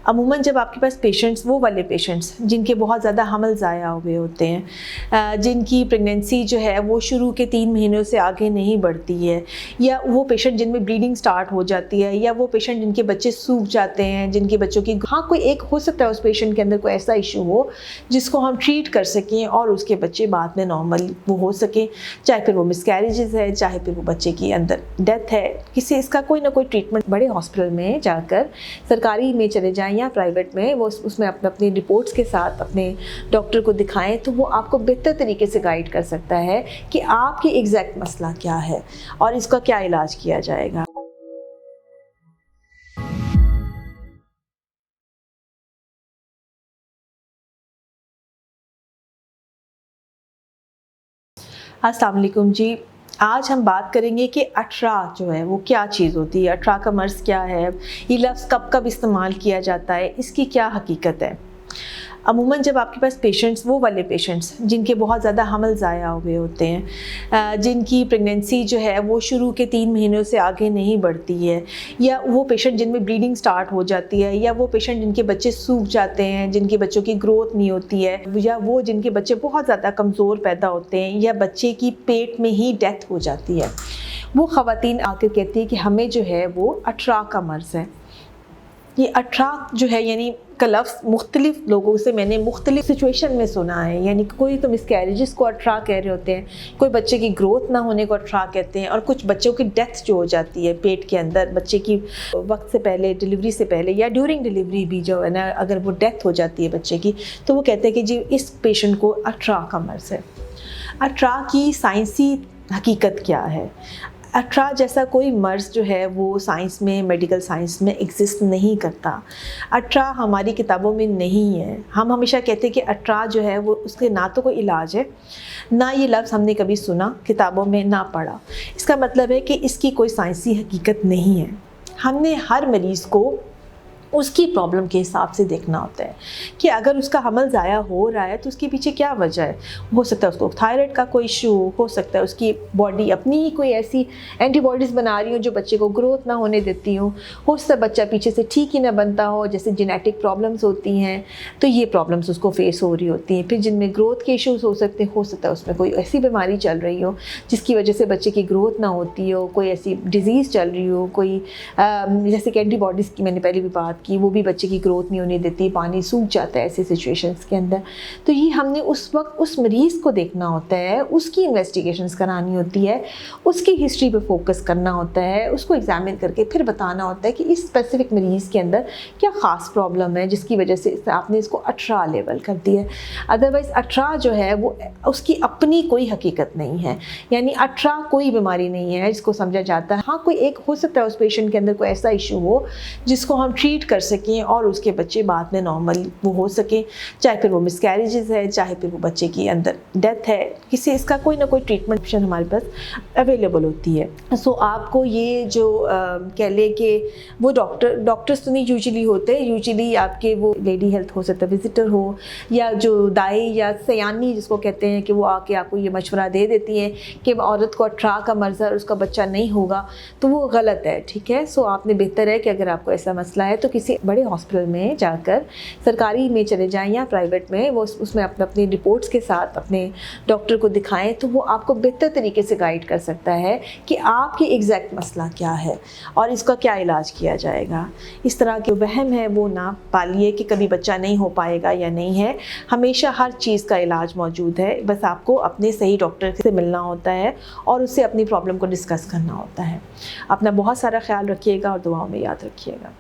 अमूमन जब आपके पास पेशेंट्स, वो वाले पेशेंट्स जिनके बहुत ज़्यादा हमल ज़ाया हुए होते हैं, जिनकी प्रेगनेंसी जो है वो शुरू के 3 महीनों से आगे नहीं बढ़ती है, या वो पेशेंट जिनमें ब्लीडिंग स्टार्ट हो जाती है, या वो पेशेंट जिनके बच्चे सूख जाते हैं, जिनके बच्चों की कोई एक हो सकता है उस पेशेंट के अंदर कोई ऐसा इशू हो जिसको हम ट्रीट कर सकें और उसके बच्चे बाद में नॉर्मल वो हो सकें, चाहे फिर वो मिसकैरेजेस है, चाहे फिर वो बच्चे की अंदर डेथ है, किसी इसका कोई ना कोई ट्रीटमेंट बड़े हॉस्पिटल में जाकर सरकारी में चले जाएं या प्राइवेट में, वो उसमें अपनी रिपोर्ट्स के साथ अपने डॉक्टर को दिखाएं, तो वो आपको बेहतर तरीके से गाइड कर सकता है कि आपकी एग्जैक्ट मसला क्या है और इसका क्या इलाज किया जाएगा। अस्सलाम वालेकुम जी। आज हम बात करेंगे कि अठरा जो है वो क्या चीज़ होती है, अठरा का मर्ज़ क्या है, ये लफ्ज़ कब कब इस्तेमाल किया जाता है, इसकी क्या हकीकत है। अमूमन जब आपके पास पेशेंट्स, वो वाले पेशेंट्स जिनके बहुत ज़्यादा हमल ज़ाया हुए होते हैं, जिनकी प्रेगनेंसी जो है वो शुरू के 3 महीनों से आगे नहीं बढ़ती है, या वो पेशेंट जिनमें ब्लीडिंग स्टार्ट हो जाती है, या वो पेशेंट जिनके बच्चे सूख जाते हैं, जिनके बच्चों की ग्रोथ नहीं होती है, या वो जिनके बच्चे बहुत ज़्यादा कमज़ोर पैदा होते हैं, या बच्चे की पेट में ही डेथ हो जाती है, वो ख़वातीन आकर कहती है कि हमें जो है वो अठरा का मर्ज़ है। ये अठरा जो है यानी का लफ्ज़ मुख्तलिफ लोगों से मैंने मुख्तलिफ सिचुएशन में सुना है, यानी कोई तो मिसकैरेजेस को अठरा कह रहे होते हैं, कोई बच्चे की ग्रोथ ना होने को अठरा कहते हैं, और कुछ बच्चों की डेथ जो हो जाती है पेट के अंदर, बच्चे की वक्त से पहले, डिलीवरी से पहले या ड्यूरिंग डिलीवरी भी जो है ना, अगर वो डेथ हो जाती है बच्चे की, तो वो कहते हैं कि जी इस पेशेंट को अठरा का मर्ज़ है। अठरा की साइंसी हकीकत क्या है? अठरा जैसा कोई मर्ज़ जो है वो साइंस में, मेडिकल साइंस में एग्जिस्ट नहीं करता। अठरा हमारी किताबों में नहीं है। हम हमेशा कहते हैं कि अठरा जो है वो उसके ना तो कोई इलाज है, ना ये लफ्ज़ हमने कभी सुना किताबों में, ना पढ़ा। इसका मतलब है कि इसकी कोई साइंसी हकीकत नहीं है। हमने हर मरीज़ को उसकी प्रॉब्लम के हिसाब से देखना होता है कि अगर उसका हमल ज़ाया हो रहा है तो उसके पीछे क्या वजह है। हो सकता है उसको थायराइड का कोई इशू हो सकता है उसकी बॉडी अपनी ही कोई ऐसी एंटीबॉडीज़ बना रही हो जो बच्चे को ग्रोथ ना होने देती हो सकता है बच्चा पीछे से ठीक ही ना बनता हो, जैसे जेनेटिक प्रॉब्लम्स होती हैं, तो ये प्रॉब्लम्स उसको फेस हो रही होती हैं। फिर जिनमें ग्रोथ के इशूज़ हो सकते हैं, हो सकता है उसमें कोई ऐसी बीमारी चल रही हो जिसकी वजह से बच्चे की ग्रोथ ना होती हो, कोई ऐसी डिज़ीज़ चल रही हो, कोई जैसे कि एंटीबॉडीज़ की मैंने पहले भी बात कि वो भी बच्चे की ग्रोथ नहीं होने देती, पानी सूख जाता है ऐसे सिचुएशंस के अंदर। तो ये हमने उस वक्त उस मरीज़ को देखना होता है, उसकी इन्वेस्टिगेशंस करानी होती है, उसकी हिस्ट्री पे फोकस करना होता है, उसको एग्जामिन करके फिर बताना होता है कि इस स्पेसिफिक मरीज़ के अंदर क्या ख़ास प्रॉब्लम है जिसकी वजह से आपने इसको अठरा लेवल कर दिया है। अदरवाइज़ अठरा जो है वो उसकी अपनी कोई हकीकत नहीं है, यानी अठरा कोई बीमारी नहीं है जिसको समझा जाता है। हाँ, कोई एक हो सकता है उस पेशेंट के अंदर कोई ऐसा इशू हो जिसको हम ट्रीट कर सकें और उसके बच्चे बाद में नॉर्मल वो हो सके, चाहे फिर वो मिसकैरेजेस है, चाहे फिर वो बच्चे की अंदर डेथ है, किसी इसका कोई ना कोई ट्रीटमेंट ऑप्शन हमारे पास अवेलेबल होती है। सो आपको ये जो कह ले कि वो डॉक्टर्स तो नहीं यूजुअली होते, यूजुअली आपके वो लेडी हेल्थ हो सकता है विजिटर हो, या जो दाई या सयानी जिसको कहते हैं कि वो आके आपको ये मशवरा दे देती हैं कि औरत को अठरा का मर्ज़ है और उसका बच्चा नहीं होगा, तो वो गलत है। ठीक है, सो आपने बेहतर है कि अगर आपको ऐसा मसला है तो किसी बड़े हॉस्पिटल में जाकर सरकारी में चले जाएं या प्राइवेट में, वो उसमें अपनी रिपोर्ट्स के साथ अपने डॉक्टर को दिखाएं, तो वो आपको बेहतर तरीके से गाइड कर सकता है कि आपकी एग्जैक्ट मसला क्या है और इसका क्या इलाज किया जाएगा। इस तरह के वहम है वो ना पालिए कि कभी बच्चा नहीं हो पाएगा या नहीं है। हमेशा हर चीज़ का इलाज मौजूद है, बस आपको अपने सही डॉक्टर से मिलना होता है और उससे अपनी प्रॉब्लम को डिस्कस करना होता है। अपना बहुत सारा ख्याल रखिएगा और दुआओं में याद रखिएगा।